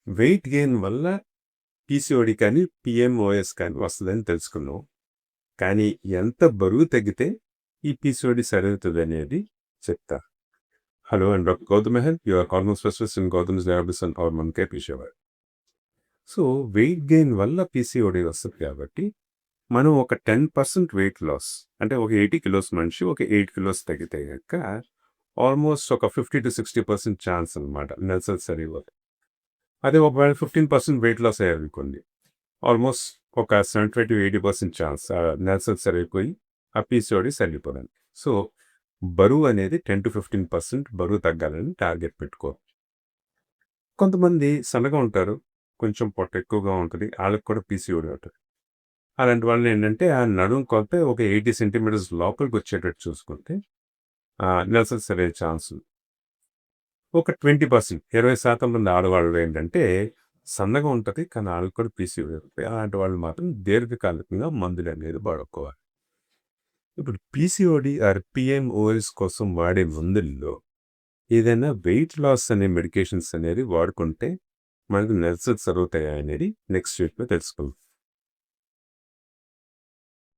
Wait gain వల్ల PCOD కానీ, పీఎంఓఎస్ కానీ వస్తదని తెలుసుకున్నాం. కానీ ఎంత బరువు తగ్గితే ఈ పీసీఓడి సరవుతదనేది చెప్తా. Hello and doctor Gautam Mehar, your hormone specialist in Gautam's diabetes and hormone care Vijayawada. So weight gain వల్ల పీసీఓడి వస్తుంది కాబట్టి మనం ఒక 10% వెయిట్ లాస్ అంటే ఒక 80 కిలోస్ మనిషి ఒక 8 కిలోస్ తగ్గితే కనుక ఆల్మోస్ట్ ఒక 50-60% ఛాన్స్ అనమాట నెల్సల్ సరివర్. అదే ఒకవేళ 15% వెయిట్ లాస్ అయ్యారనుకోండి, ఆల్మోస్ట్ ఒక 75-80% ఛాన్స్ నెల్సల్ సరిపోయి ఆ పీసీఓడి సరిపోదండి. సో బరువు అనేది 10-15% బరువు తగ్గాలని టార్గెట్ పెట్టుకో. కొంతమంది సన్నగా ఉంటారు, కొంచెం పొట్ట ఎక్కువగా ఉంటుంది, వాళ్ళకి కూడా పీసీఓడి ఉంటుంది. అలాంటి వాళ్ళు ఏంటంటే ఆ నడుము కొలత ఒక 80 సెంటీమీటర్స్ లోపలికి వచ్చేటట్టు చూసుకుంటే నెల్సల్ సరే ఛాన్స్. ఒక 20% మంది ఆడవాళ్ళు ఏంటంటే సన్నగా ఉంటుంది, కానీ వాళ్ళకి కూడా పీసీఓడి ఉంటుంది. అలాంటి వాళ్ళు మాత్రం దీర్ఘకాలికంగా మందులు అనేది వాడుకోవాలి. ఇప్పుడు పీసీఓడి ఆర్ పిఎంఓఎస్ కోసం వాడే మందుల్లో ఏదైనా వెయిట్ లాస్ అనే మెడికేషన్స్ అనేది వాడుకుంటే మనకు నెల్సల్స్ సర్వ్ అవుతాయా అనేది నెక్స్ట్ వీక్లో తెలుసుకుందాం.